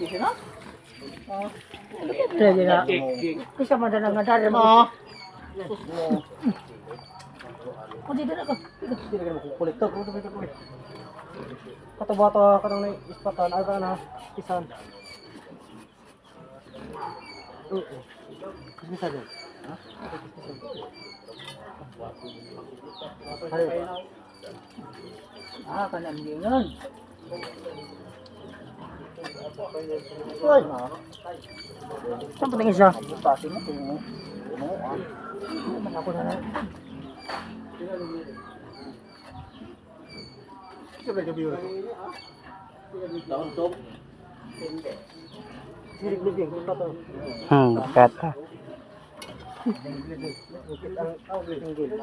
Isa na? Lagi na. Isa madalang nadara mo. Oh, dito na ko. Hindi na makukulit to. Kata-bata ka nang ispatan. Ay ka na. Pisan. Oo. Kasi din. Ha? Ah, kanang gingon. Uy! Saan pa tingin siya? Pati mo kung Man ako na lang. Siyempre ka biyo. Taon to. Sirig-liging. Kata. Kata. Ang tingin.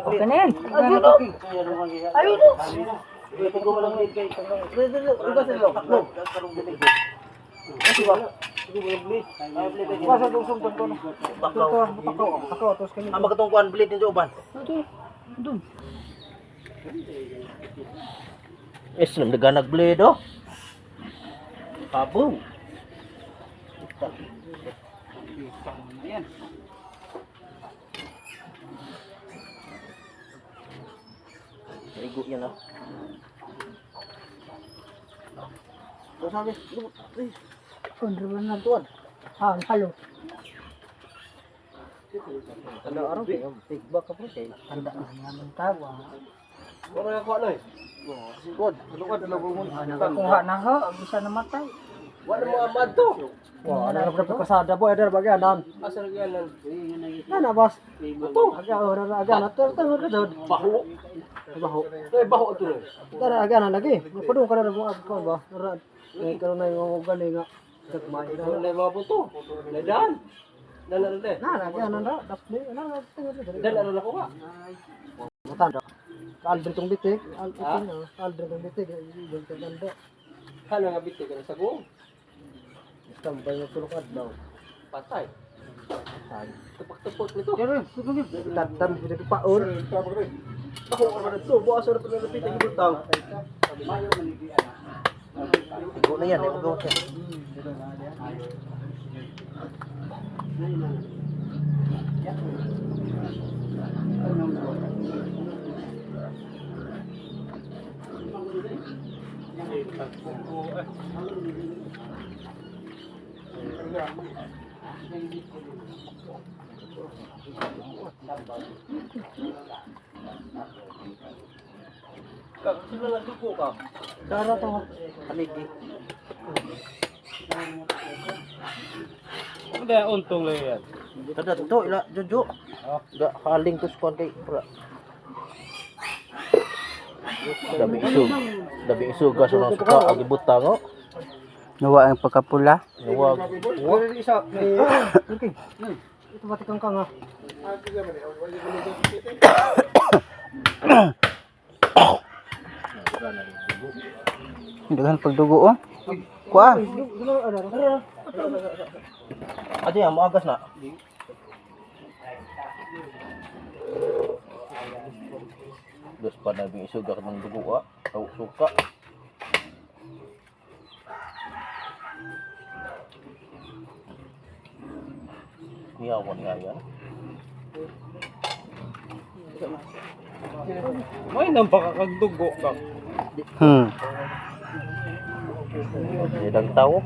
Okay na yan. Ayun o. Ang magkatungkuan blade din sa uban. Doon. Islam naganag blade oh. Kaboom. Igo yan ah. Ito sabi. Kondrawan na doon. Ah, halo. Ano araw kayo? Feedback ka po kayo. Handa na naman tawa. Wala na ko ano eh. Sigod. Ano ka dalawa mo? Nakakuha na ho. Bisa namatay. Wala mo amad to. Wah, ano na kasada boy ada baganan. Asa ganan? Nana bas. Ito. Aga na to ka daw. Baho. Baho. Baho to. Tara aga na lagi. Padung ka na mo ako ba. Nay karon na yung gani nga. Gagmay na na mga puto. Ladan. Dala na. Na aga na na. Dapli na. Dala na ko ka. Matanda. Aldrin tong bitik. Aldrin tong bitik. Ganda. Kano nga bitik sa buong? Tambay na tulok adlaw. Patay. Patay. Tepak-tepok nito. Tatam kita paur. Ako ka na to, bukas na pala napit ang butang. Mayo manigi ana. Go na yan, go siya. Kak, sila lang duko ka. Dara to, haligi. Udah untung lah ya. Kada to ila jojo. Da haling tus kon kay pra. Dabi isu gas ono suka agi butang oh. Nawa ang pagkapula. Nawag. Isa. Okay. Ito batikang ka nga. Dengan pagdugo oh. Kuan. Adi amo agas na. Dos pa na bing isu gak nang dugo ah. Tau suka. Niyawan nga yan. May nang pakakagdugo ka. Idang tao.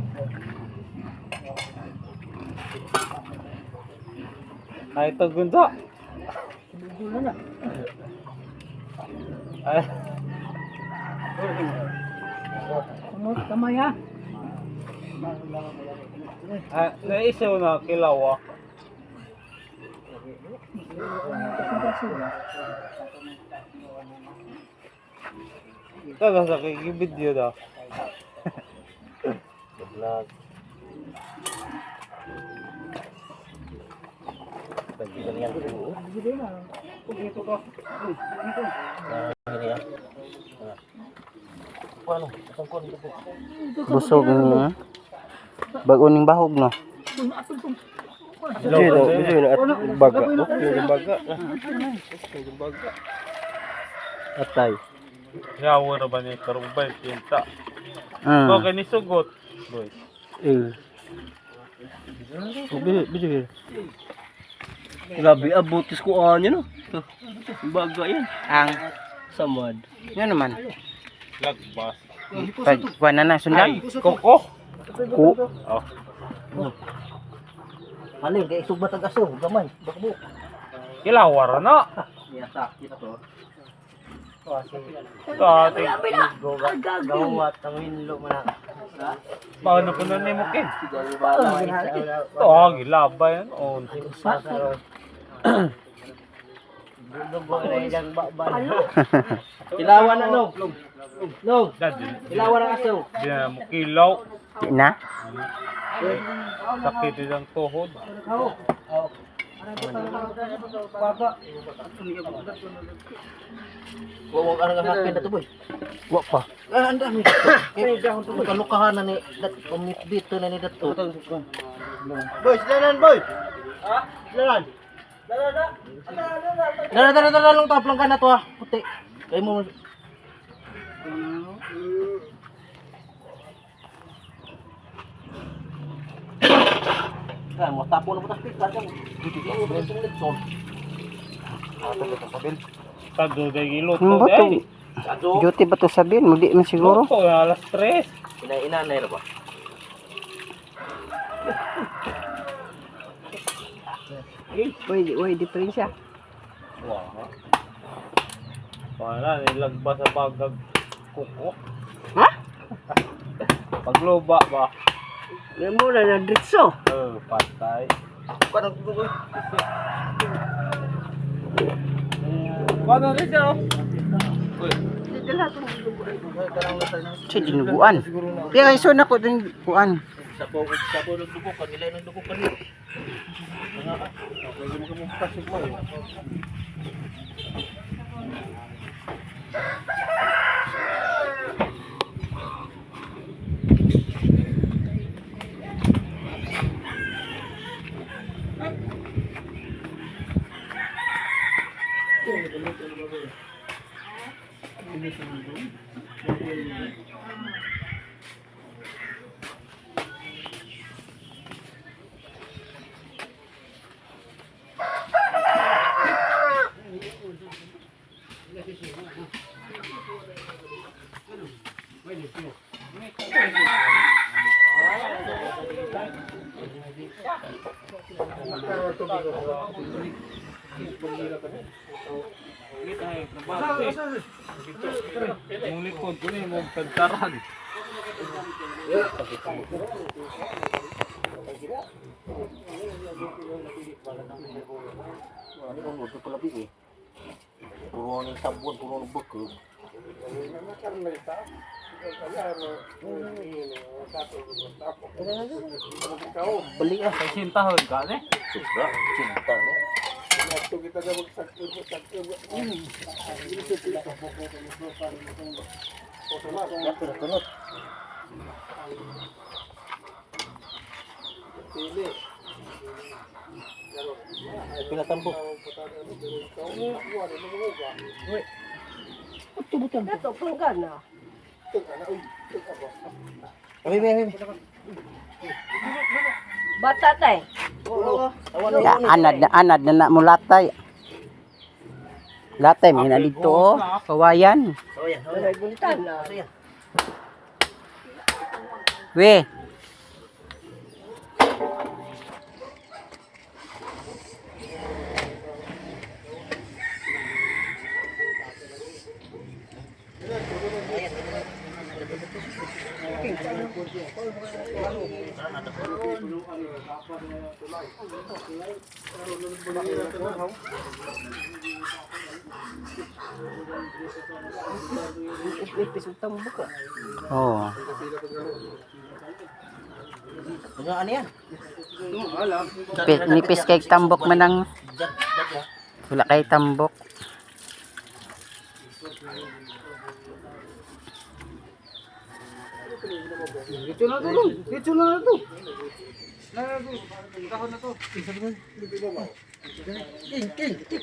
Ay ito gunta. Ay. Ano, kamay ha? Naisaw na kilaw ah. Taga sa kay video da. Lag. Pagbigan yan. Ini ya. Ano? Isang kon dito. Busog niya. Bago ning bahog no. Dito na at baga. Yung baga. Atay. Yawa na ba ni karubay pinta. Ko kani sugot. Boy. Bisa. Grabe abutis ko anya no. Baga yan. Ang Samad. yan naman. Lagbas. Pag kuana na sundan. Koko. Ku. Oh. Alin kay isog batag aso, gamay, bakbo. Kilawar na. Yata kita to. Dati. Gawat tawin lo mana. Paano po na ni mo kin? To ang ilabay yan on. Ilawan na no. No. Dadi. Ilawan ang aso. Di na mo kilaw. Di na? Sakit ang tuhod. Wawag ka nga hakid na to boy. Wa pa. Ang dami. Kalukahan na ni dat umitbit na ni dat. Boy, silanan boy. Ha? Silanan. Dara lang taplang ka na to ha. Puti. Kay mo. Mo tapo na butas pika ka. Tado day giluto Ano ba to? day. Duty ba to sabihin? Muli man siguro. Luto na alas 3. Ina na ba? Uy, diferensya. Wow. Wala nilagba sa bagag kuko. Ha? Pagloba ba? Yan mo na diretso. Patay. Kanang Paano dito? Sa dinuguan. Kaya iso na ko din kuan. sapo ng dugo kan nilay ng dugo kan. Yung likod ko na yung pagkaran. Puro ng sabon, puro ng bukog. Balik ah, sa sintahon ka ne? Sobra, cinta ni. Yato na tunot. Pinatambok. Ito, panggan na. Abi. Bata tay. Ya, anad na mulatay. Latay may na dito oh. Kawayan. Walay buntan na. We. Ipis utang buka. Oh. Ano yan? Nipis kay tambok manang. Wala kay tambok. Dito na to. Dito na to. King, king, king.